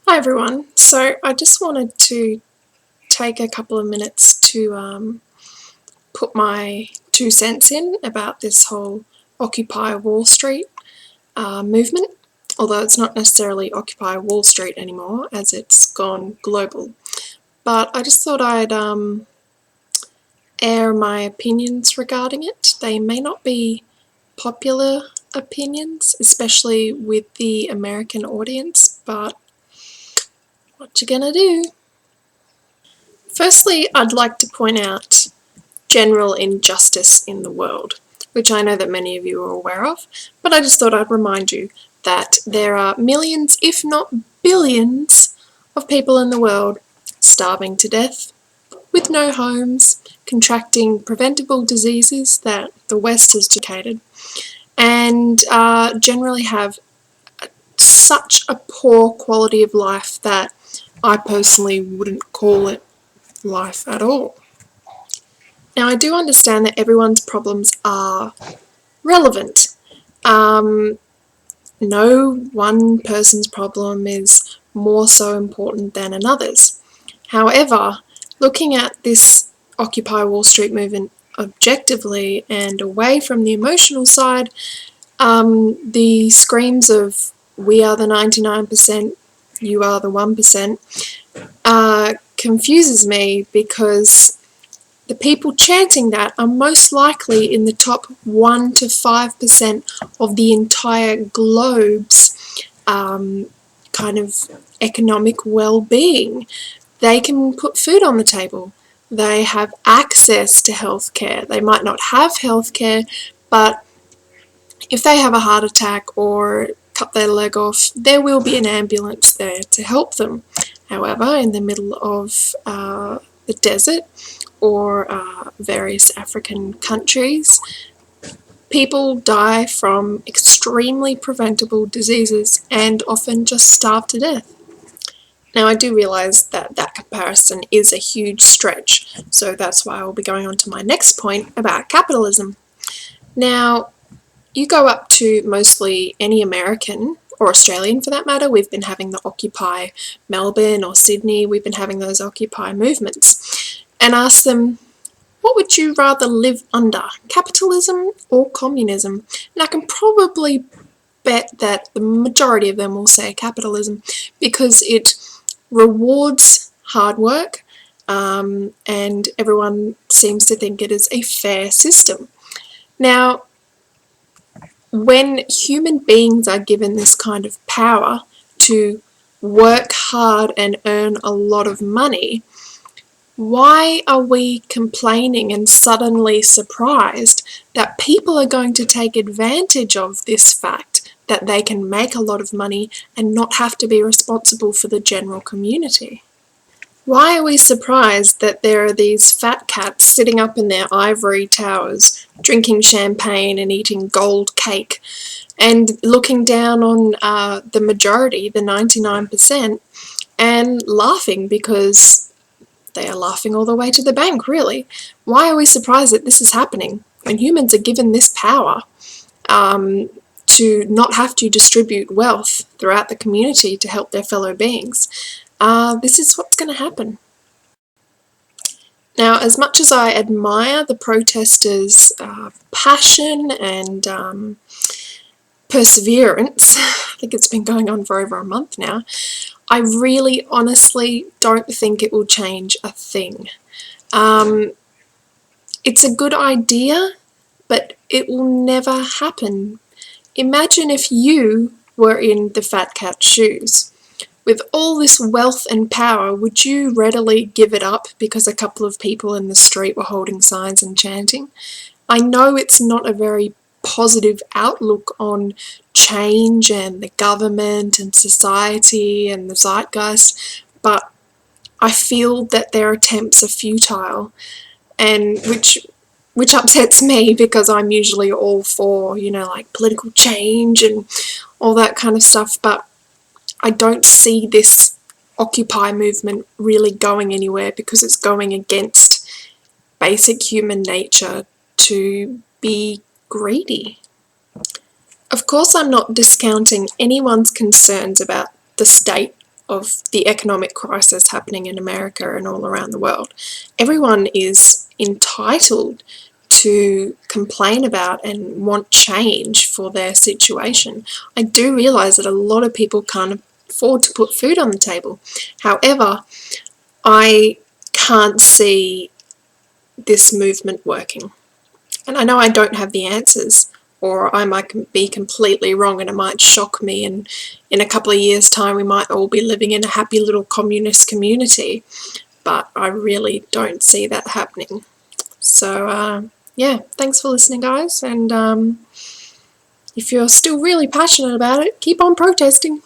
Hi everyone. So I just wanted to take a couple of minutes to put my 2 cents in about this whole Occupy Wall Street movement, although it's not necessarily Occupy Wall Street anymore as it's gone global. But I just thought I'd air my opinions regarding it. They may not be popular opinions, especially with the American audience, but what you gonna do? Firstly, I'd like to point out general injustice in the world, which I know that many of you are aware of, but I just thought I'd remind you that there are millions, if not billions, of people in the world starving to death, with no homes, contracting preventable diseases that the West has educated, and generally have such a poor quality of life that I personally wouldn't call it life at all. Now, I do understand that everyone's problems are relevant. No one person's problem is more so important than another's. However, looking at this Occupy Wall Street movement objectively and away from the emotional side, the screams of "we are the 99%, you are the 1%" confuses me because the people chanting that are most likely in the top 1 to 5% of the entire globe's kind of economic well-being. They can put food on the table. They have access to healthcare. They might not have healthcare, but if they have a heart attack or cut their leg off, there will be an ambulance there to help them. However, in the middle of the desert or various African countries, people die from extremely preventable diseases and often just starve to death. Now, I do realise that that comparison is a huge stretch, so that's why I'll be going on to my next point about capitalism. Now, you go up to mostly any American, or Australian for that matter, we've been having the Occupy Melbourne or Sydney, we've been having those Occupy movements, and ask them, what would you rather live under, capitalism or communism? And I can probably bet that the majority of them will say capitalism because it rewards hard work, and everyone seems to think it is a fair system. Now, when human beings are given this kind of power to work hard and earn a lot of money, why are we complaining and suddenly surprised that people are going to take advantage of this fact that they can make a lot of money and not have to be responsible for the general community? Why are we surprised that there are these fat cats sitting up in their ivory towers, drinking champagne and eating gold cake, and looking down on the majority, the 99%, and laughing because they are laughing all the way to the bank, really? Why are we surprised that this is happening when humans are given this power to not have to distribute wealth throughout the community to help their fellow beings? This is what's going to happen. Now, as much as I admire the protesters' passion and perseverance, I think it's been going on for over a month now, I really honestly don't think it will change a thing. It's a good idea, but it will never happen. Imagine if you were in the fat cat's shoes. With all this wealth and power, would you readily give it up because a couple of people in the street were holding signs and chanting? I know it's not a very positive outlook on change and the government and society and the zeitgeist, but I feel that their attempts are futile, and which upsets me because I'm usually all for, like political change and all that kind of stuff, but I don't see this Occupy movement really going anywhere because it's going against basic human nature to be greedy. Of course, I'm not discounting anyone's concerns about the state of the economic crisis happening in America and all around the world. Everyone is entitled to complain about and want change for their situation. I do realise that a lot of people can't afford to put food on the table. However, I can't see this movement working. And I know I don't have the answers, or I might be completely wrong and it might shock me, and in a couple of years' time we might all be living in a happy little communist community, but I really don't see that happening. So, yeah, thanks for listening, guys, and if you're still really passionate about it, keep on protesting.